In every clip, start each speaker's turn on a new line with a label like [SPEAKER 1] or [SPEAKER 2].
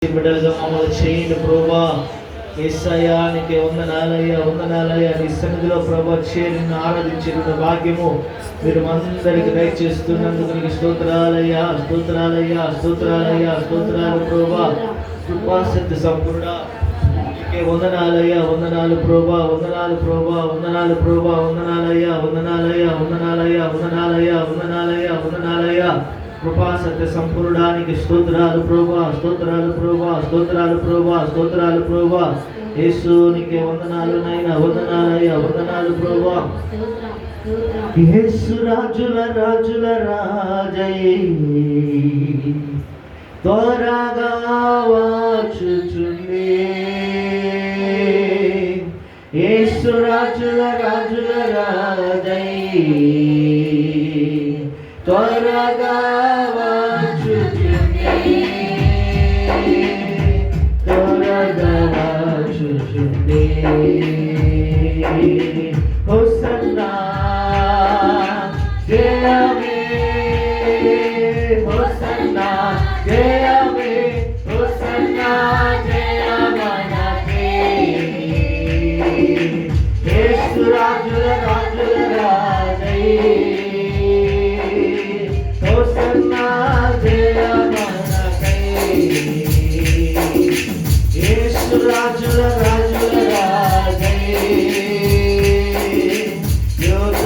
[SPEAKER 1] బిడ్డలుగా మమ్మల్ని చేయండి ప్రభా. యేసయ్యా నీకే వందనాలయ్యా, వందనాలయ్యా. నీ సన్నిధిలో ప్రభా చేరి ఆరాధించిన భాగ్యము మీరు అందరికి దయచేస్తున్నందుకు నీకు స్తోత్రాలయ్యా, స్తోత్రాలయ్యా, స్తోత్రాలయ్యా, స్తోత్రాలు ప్రభా. కృపాసక్తి సంపూర్ణ నీకే వందనాలయ్యా, వందనాలు ప్రభా, వందనాలు ప్రభా, వందనాలు ప్రభా, వందనాలయ్యా, వందనాలయ్యా, వందనాలయ్యా, వందనాలయ్యా, వందనాలయ్యా, వందనాలయ్యా. కృపా సత్య సంపూర్ణానికి స్తోత్రాలు ప్రభా, స్తోత్రాలు ప్రభా, స్తోత్రాలు ప్రభా, స్తోత్రాలు ప్రభా. యేసు నీకే వందనాలు నైనా, వందనాలయ్యా, వందనాలు ప్రభా. యేసు రాజుల రాజుల రాజై త్వరగా వచ్చుచుండే. యేసు రాజుల రాజుల రాజై త్వరగా వచ్చుచుండే, త్వరగా వచ్చుచుండే. హోసన్నా జయమే, హోసన్నా జయమే, హోసన్నా జయమనకే. యేసు రాజుల రాజుల రాజై హోసన్నా జయమనకే. యేసు రాజుల రాజుల రాజై యోధ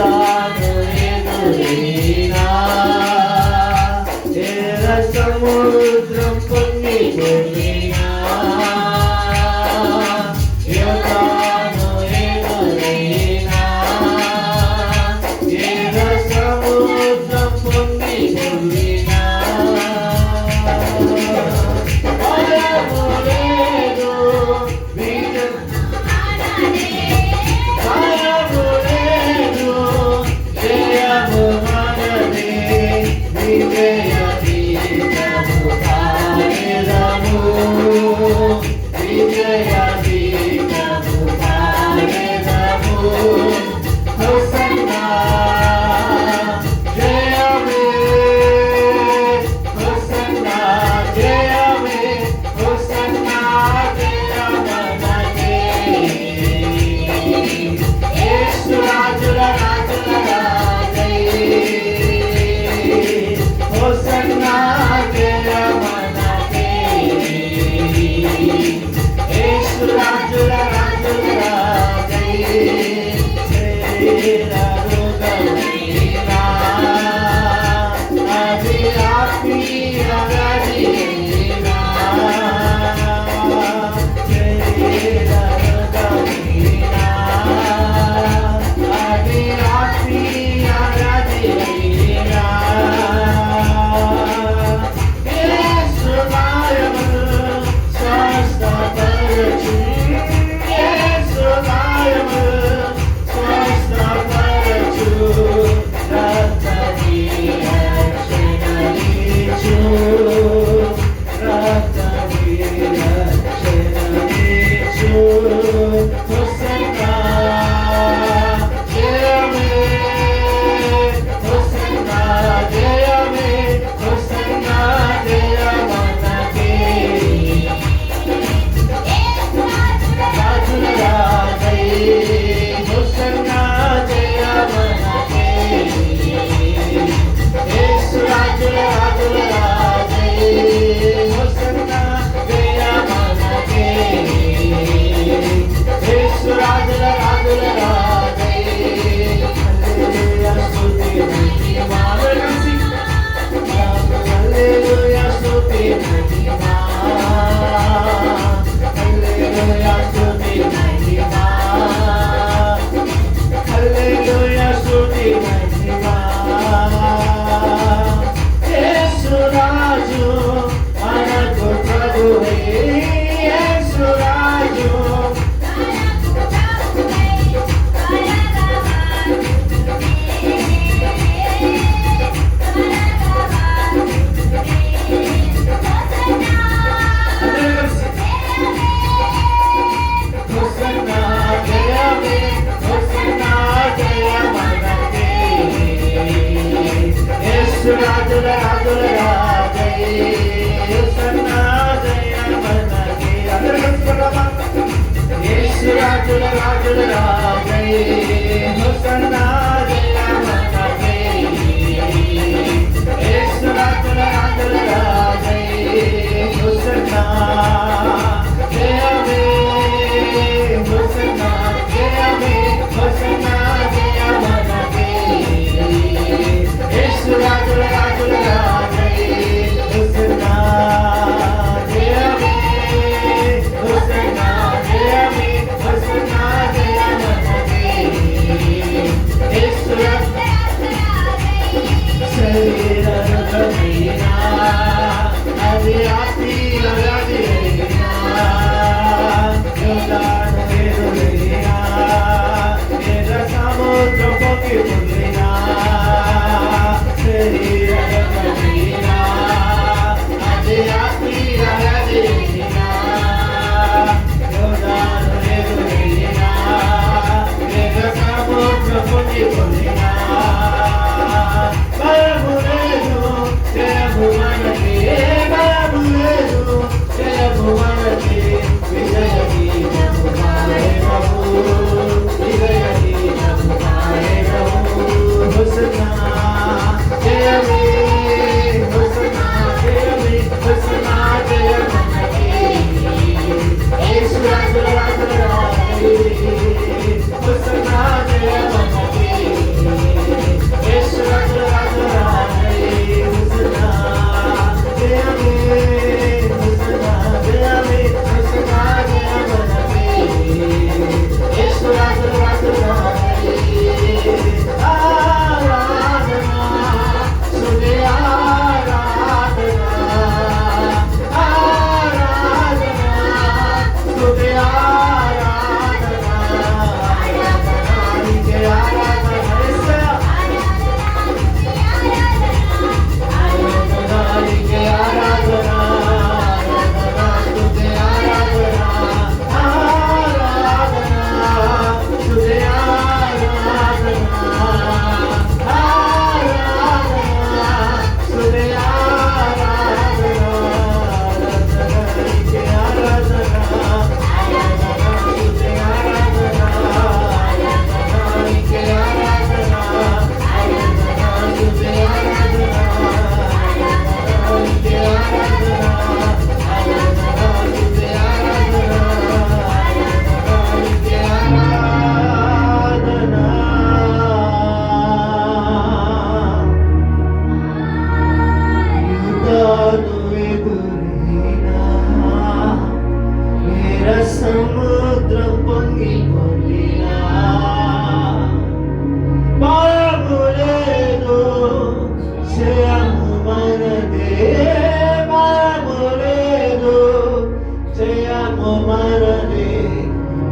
[SPEAKER 1] మనదే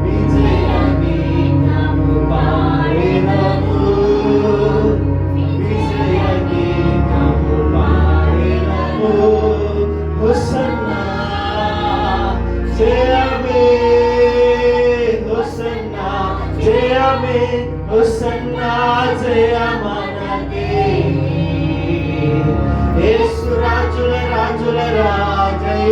[SPEAKER 1] విజయ గీతము పాడెదము, విజయ గీతము పాడెదము. హోసన్నా జయమే, హోసన్నా జయమే, హోసన్నా జయ మనకే. యేసు రాజుల రాజుల రాజై